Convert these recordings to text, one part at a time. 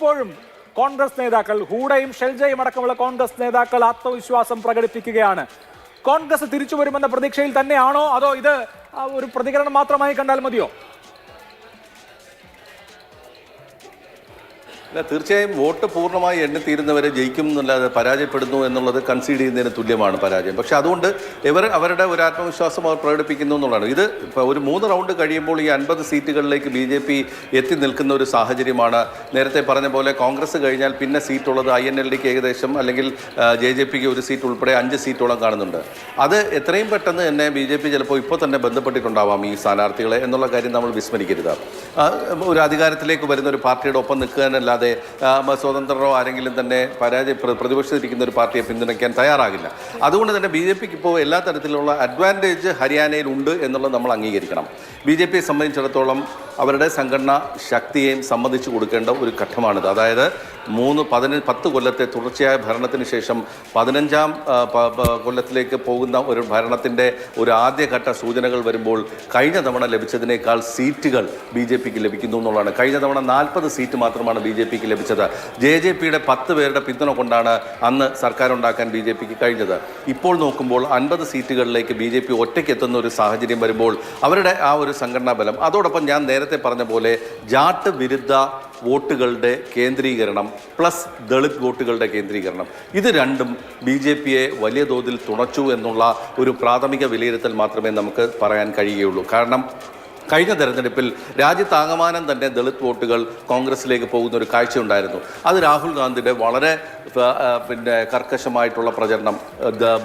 ഇപ്പോഴും കോൺഗ്രസ് നേതാക്കൾ ഹൂഡയും ഷെൽജയും അടക്കമുള്ള കോൺഗ്രസ് നേതാക്കൾ ആത്മവിശ്വാസം പ്രകടിപ്പിക്കുകയാണ്. കോൺഗ്രസ് തിരിച്ചു വരുമെന്ന പ്രതീക്ഷയിൽ തന്നെയാണോ, അതോ ഇത് ഒരു പ്രതികരണം മാത്രമായി കണ്ടാൽ മതിയോ? തീർച്ചയായും വോട്ട് പൂർണ്ണമായി എണ്ണിത്തീരുന്നവരെ ജയിക്കും എന്നല്ലാതെ പരാജയപ്പെടുന്നു എന്നുള്ളത് കൺസീഡ് ചെയ്യുന്നതിന് തുല്യമാണ് പരാജയം. പക്ഷേ അതുകൊണ്ട് അവരുടെ ഒരു ആത്മവിശ്വാസം അവർ പ്രകടിപ്പിക്കുന്നു എന്നുള്ളതാണ്. ഇത് ഇപ്പോൾ ഒരു 3 റൗണ്ട് കഴിയുമ്പോൾ ഈ 50 സീറ്റുകളിലേക്ക് BJP എത്തി നിൽക്കുന്ന ഒരു സാഹചര്യമാണ്. നേരത്തെ പറഞ്ഞ പോലെ കോൺഗ്രസ് കഴിഞ്ഞാൽ പിന്നെ സീറ്റുള്ളത് INLDക്ക് ഏകദേശം, അല്ലെങ്കിൽ JJPക്ക് ഒരു സീറ്റ് ഉൾപ്പെടെ 5 സീറ്റോളം കാണുന്നുണ്ട്. അത് എത്രയും പെട്ടെന്ന് തന്നെ BJP ചിലപ്പോൾ ഇപ്പോൾ തന്നെ ബന്ധപ്പെട്ടിട്ടുണ്ടാവാം ഈ സ്ഥാനാർത്ഥികളെ എന്നുള്ള കാര്യം നമ്മൾ വിസ്മരിക്കരുത്. ഒരു അധികാരത്തിലേക്ക് വരുന്ന ഒരു പാർട്ടിയുടെ ഒപ്പം നിൽക്കാനല്ലാതെ സ്വതന്ത്രരോ ആരെങ്കിലും തന്നെ പ്രതിപക്ഷത്തിരിക്കുന്ന ഒരു പാർട്ടിയെ പിന്തുണയ്ക്കാൻ തയ്യാറാകില്ല. അതുകൊണ്ട് തന്നെ BJPക്ക് ഇപ്പോൾ എല്ലാ തരത്തിലുള്ള അഡ്വാൻറ്റേജ് ഹരിയാനയിൽ ഉണ്ട് എന്നുള്ളത് നമ്മൾ അംഗീകരിക്കണം. BJPയെ സംബന്ധിച്ചിടത്തോളം അവരുടെ സംഘടനാ ശക്തിയെയും സമ്മതിച്ചു കൊടുക്കേണ്ട ഒരു ഘട്ടമാണിത്. അതായത് 10 കൊല്ലത്തെ തുടർച്ചയായ ഭരണത്തിന് ശേഷം 15ാം കൊല്ലത്തിലേക്ക് പോകുന്ന ഒരു ഭരണത്തിൻ്റെ ഒരു ആദ്യഘട്ട സൂചനകൾ വരുമ്പോൾ കഴിഞ്ഞ തവണ ലഭിച്ചതിനേക്കാൾ സീറ്റുകൾ BJPക്ക് ലഭിക്കുന്നു എന്നുള്ളതാണ്. കഴിഞ്ഞ തവണ 40 സീറ്റ് മാത്രമാണ് BJPക്ക് ലഭിച്ചത്. JJPയുടെ 10 പേരുടെ പിന്തുണ കൊണ്ടാണ് അന്ന് സർക്കാർ ഉണ്ടാക്കാൻ BJPക്ക് കഴിഞ്ഞത്. ഇപ്പോൾ നോക്കുമ്പോൾ 50 സീറ്റുകളിലേക്ക് BJP ഒറ്റയ്ക്ക് എത്തുന്ന ഒരു സാഹചര്യം വരുമ്പോൾ അവരുടെ ആ ഒരു സംഘടനാ ബലം, അതോടൊപ്പം ഞാൻ നേരത്തെ പറഞ്ഞ പോലെ ജാട്ട് വിരുദ്ധ വോട്ടുകളുടെ കേന്ദ്രീകരണം പ്ലസ് ദളിത് വോട്ടുകളുടെ കേന്ദ്രീകരണം, ഇത് രണ്ടും BJPയെ വലിയ തോതിൽ തുണച്ചു എന്നുള്ള ഒരു പ്രാഥമിക വിലയിരുത്തൽ മാത്രമേ നമുക്ക് പറയാൻ കഴിയുകയുള്ളൂ. കാരണം കഴിഞ്ഞ തെരഞ്ഞെടുപ്പിൽ രാജ്യത്താകമാനം തന്നെ ദളിത് വോട്ടുകൾ കോൺഗ്രസിലേക്ക് പോകുന്ന ഒരു കാഴ്ച ഉണ്ടായിരുന്നു. അത് രാഹുൽ ഗാന്ധിയുടെ വളരെ കർക്കശമായിട്ടുള്ള പ്രചരണം,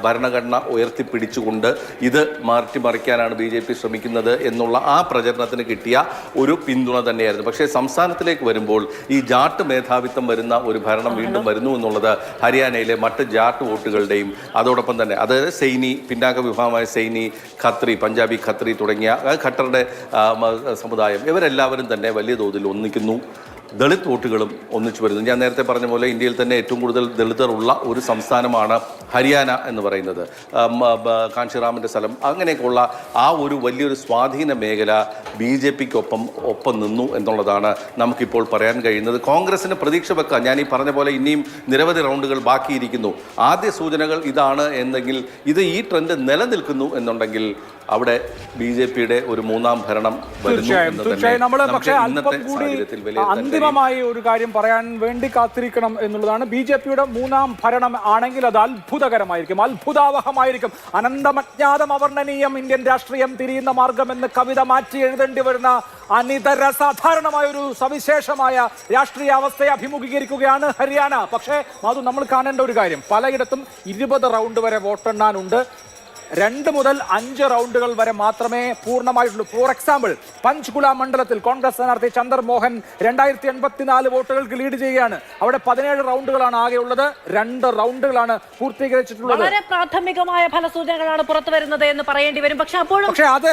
ഭരണഘടന ഉയർത്തിപ്പിടിച്ചുകൊണ്ട് ഇത് മാറ്റിമറിക്കാനാണ് BJP ശ്രമിക്കുന്നത് എന്നുള്ള ആ പ്രചരണത്തിന് കിട്ടിയ ഒരു പിന്തുണ തന്നെയായിരുന്നു. പക്ഷേ സംസ്ഥാനത്തിലേക്ക് വരുമ്പോൾ ഈ ജാട്ട് മേധാവിത്വം വരുന്ന ഒരു ഭരണം വീണ്ടും വരുന്നു എന്നുള്ളത് ഹരിയാനയിലെ മറ്റ് ജാട്ട് വോട്ടുകളുടെയും അതോടൊപ്പം തന്നെ അതായത് സൈനി, പിന്നാക്ക വിഭാഗമായ സൈനി, ഖത്രി, പഞ്ചാബി ഖത്രി തുടങ്ങിയ ഖട്ടറുടെ സമുദായം, ഇവരെല്ലാവരും തന്നെ വലിയ തോതിൽ ഒന്നിക്കുന്നു. ദളിത് വോട്ടുകളും ഒന്നിച്ചു വരുന്നു. ഞാൻ നേരത്തെ പറഞ്ഞ പോലെ ഇന്ത്യയിൽ തന്നെ ഏറ്റവും കൂടുതൽ ദളിതർ ഉള്ള ഒരു സംസ്ഥാനമാണ് ഹരിയാന എന്ന് പറയുന്നത്. കാഞ്ചിറാമിൻ്റെ സ്ഥലം, അങ്ങനെയൊക്കെയുള്ള ആ ഒരു വലിയൊരു സ്വാധീന മേഖല BJPക്കൊപ്പം നിന്നു എന്നുള്ളതാണ് നമുക്കിപ്പോൾ പറയാൻ കഴിയുന്നത്. കോൺഗ്രസിന് പ്രതീക്ഷ വെക്കാം. ഞാൻ ഈ പറഞ്ഞ പോലെ ഇനിയും നിരവധി റൗണ്ടുകൾ ബാക്കിയിരിക്കുന്നു. ആദ്യ സൂചനകൾ ഇതാണ് എന്നെങ്കിൽ, ഇത് ഈ ട്രെൻഡ് നിലനിൽക്കുന്നു എന്നുണ്ടെങ്കിൽ അവിടെ BJPയുടെ ഒരു 3ാം ഭരണം അന്തിമമായി ഒരു കാര്യം പറയാൻ വേണ്ടി കാത്തിരിക്കണം എന്നുള്ളതാണ്. BJPയുടെ 3ാം ഭരണം ആണെങ്കിൽ അത് അത്ഭുതകരമായിരിക്കും, അത്ഭുതാവഹമായിരിക്കും. അനന്തമജ്ഞാതം അവർണ്ണനീയം ഇന്ത്യൻ രാഷ്ട്രീയം തിരിയുന്ന മാർഗം എന്ന് കവിത മാറ്റി എഴുതേണ്ടി വരുന്ന അനിതര സാധാരണമായ ഒരു സവിശേഷമായ രാഷ്ട്രീയ അവസ്ഥയെ അഭിമുഖീകരിക്കുകയാണ് ഹരിയാന. പക്ഷേ അത് നമ്മൾ കാണേണ്ട ഒരു കാര്യം, പലയിടത്തും 20 റൗണ്ട് വരെ വോട്ടെണ്ണാനുണ്ട്. 2 മുതൽ 5 റൗണ്ടുകൾ വരെ മാത്രമേ പൂർണ്ണമായിട്ടുള്ളൂ. ഫോർ എക്സാമ്പിൾ, പഞ്ച്കുല മണ്ഡലത്തിൽ കോൺഗ്രസ് സ്ഥാനാർത്ഥി ചന്ദർ മോഹൻ 2084 വോട്ടുകൾക്ക് ലീഡ് ചെയ്യുകയാണ്. അവിടെ 17 റൗണ്ടുകളാണ് ആകെയുള്ളത്. 2 റൗണ്ടുകളാണ് പൂർത്തീകരിച്ചിട്ടുള്ളത്. വളരെ പ്രാഥമികമായ ഫലസൂചനകളാണ് പുറത്തു വരുന്നത് എന്ന് പറയേണ്ടി വരും. പക്ഷെ അത്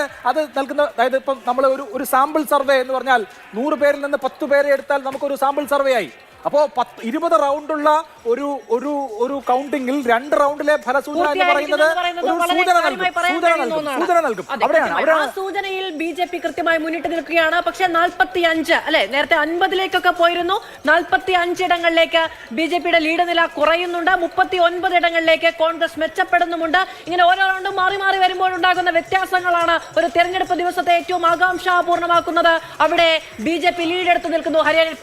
നൽകുന്ന, അതായത് ഇപ്പം നമ്മൾ ഒരു സാമ്പിൾ സർവേ എന്ന് പറഞ്ഞാൽ 100 പേരിൽ നിന്ന് 10 പേരെ എടുത്താൽ നമുക്കൊരു സാമ്പിൾ സർവേ ആയി. അപ്പോൾ 20 റൗണ്ടുള്ള ഒരു കൗണ്ടിങ്ങിൽ 2 റൗണ്ടിലെ ഫലസൂചന എന്ന് പറയുന്നത് സൂചന നൽകും. ആ സൂചനയിൽ BJP കൃത്യമായി മുന്നിട്ട് നിൽക്കുകയാണ്. പക്ഷെ 45 അല്ലെ, നേരത്തെ 50ലേക്കൊക്കെ പോയിരുന്നു. 45 ഇടങ്ങളിലേക്ക് BJPയുടെ ലീഡ് നില കുറയുന്നുണ്ട്. 39 ഇടങ്ങളിലേക്ക് കോൺഗ്രസ് മെച്ചപ്പെടുന്നുമുണ്ട്. ഇങ്ങനെ ഓരോ റൗണ്ടും മാറി മാറി വരുമ്പോൾ ഉണ്ടാകുന്ന വ്യത്യാസങ്ങളാണ് ഒരു തെരഞ്ഞെടുപ്പ് ദിവസത്തെ ഏറ്റവും ആകാംക്ഷാപൂർണ്ണമാക്കുന്നത്. അവിടെ BJP ലീഡ് എടുത്തു നിൽക്കുന്നു. ഹരിയാനയിൽ